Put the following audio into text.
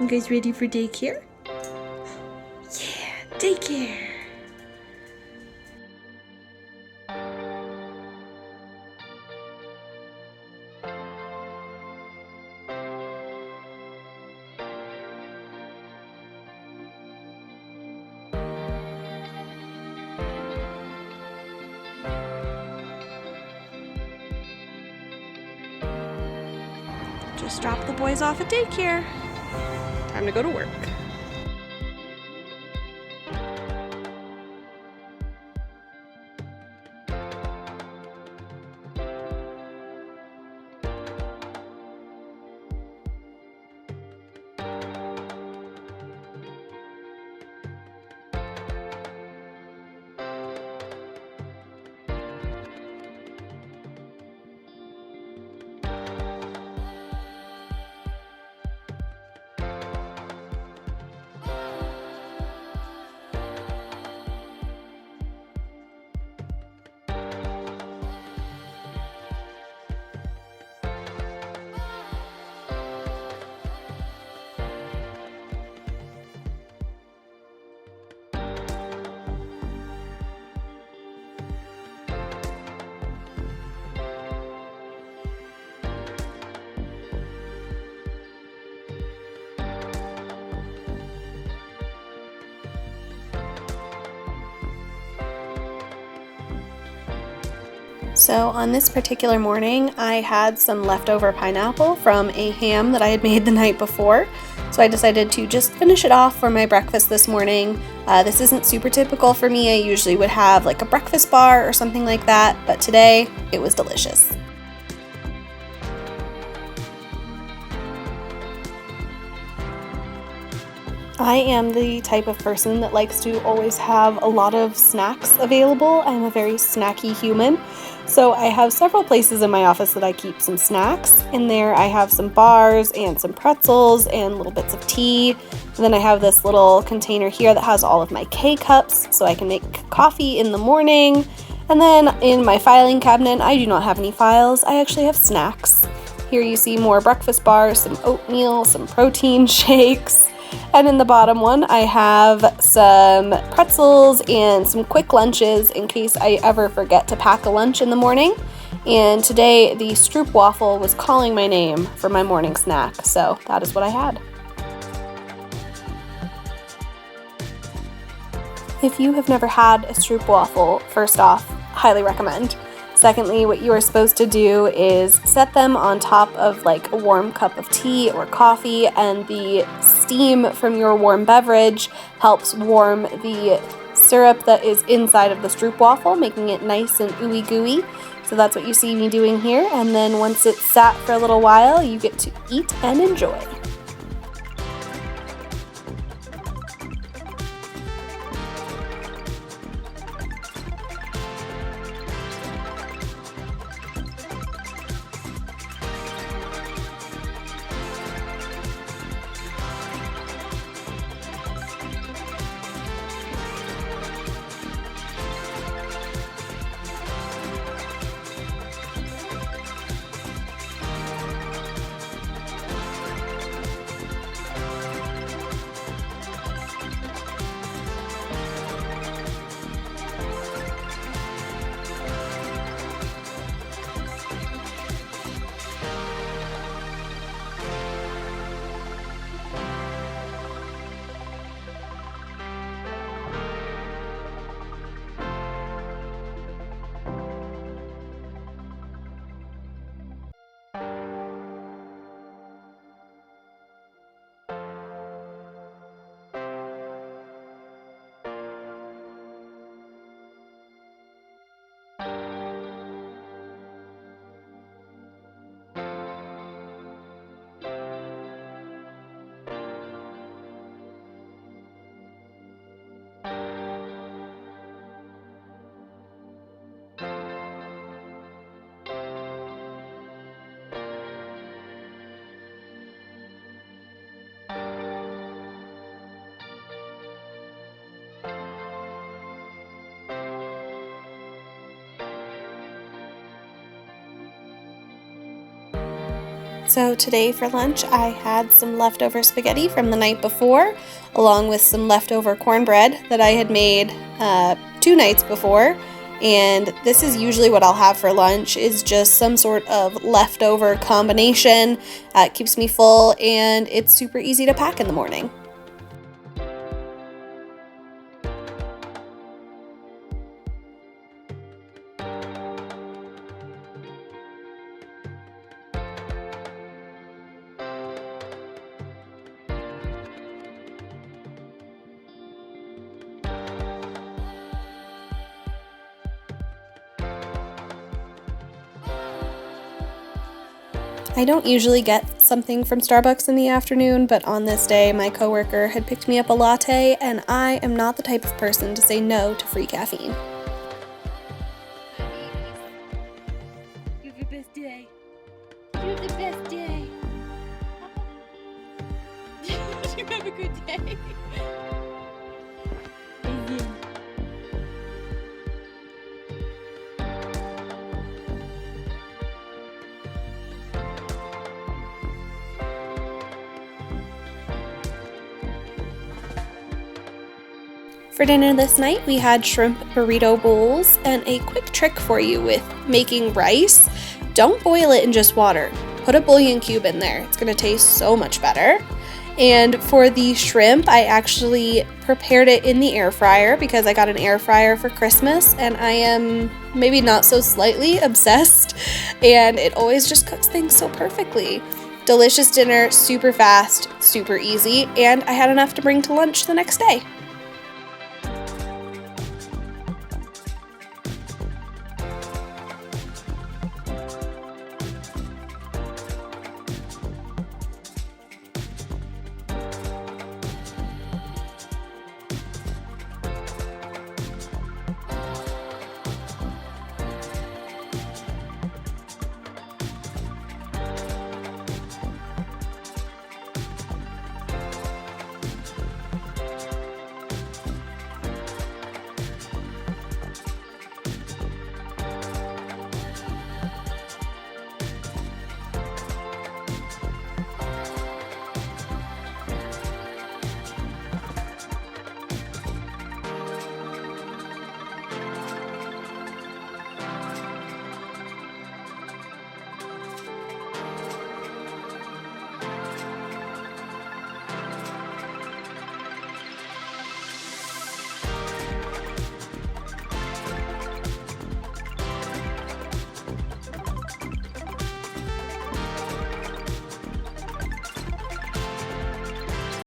You guys ready for daycare? Yeah, daycare. Just dropped the boys off at daycare. Time to go to work. So on this particular morning, I had some leftover pineapple from a ham that I had made the night before. So I decided to just finish it off for my breakfast this morning. This isn't super typical for me. I usually would have like a breakfast bar or something like that, but today it was delicious. I am the type of person that likes to always have a lot of snacks available. I'm a very snacky human. So I have several places in my office that I keep some snacks. In there I have some bars and some pretzels and little bits of tea. And then I have this little container here that has all of my K-cups so I can make coffee in the morning. And then in my filing cabinet, I do not have any files. I actually have snacks. Here you see more breakfast bars, some oatmeal, some protein shakes. And in the bottom one, I have some pretzels and some quick lunches in case I ever forget to pack a lunch in the morning. And today, the Stroopwafel was calling my name for my morning snack, so that is what I had. If you have never had a Stroopwafel, first off, highly recommend. Secondly, what you are supposed to do is set them on top of like a warm cup of tea or coffee, and the steam from your warm beverage helps warm the syrup that is inside of the Stroopwafel, making it nice and ooey gooey. So that's what you see me doing here, and then once it's sat for a little while, you get to eat and enjoy. So today for lunch I had some leftover spaghetti from the night before, along with some leftover cornbread that I had made 2 nights before. And this is usually what I'll have for lunch, is just some sort of leftover combination. It keeps me full and it's super easy to pack in the morning. I don't usually get something from Starbucks in the afternoon, but on this day my coworker had picked me up a latte, and I am not the type of person to say no to free caffeine. You have the best day. You have the best day. You have a good day. For dinner this night, we had shrimp burrito bowls, and a quick trick for you with making rice: don't boil it in just water. Put a bouillon cube in there. It's going to taste so much better. And for the shrimp, I actually prepared it in the air fryer because I got an air fryer for Christmas, and I am maybe not so slightly obsessed, and it always just cooks things so perfectly. Delicious dinner, super fast, super easy, and I had enough to bring to lunch the next day.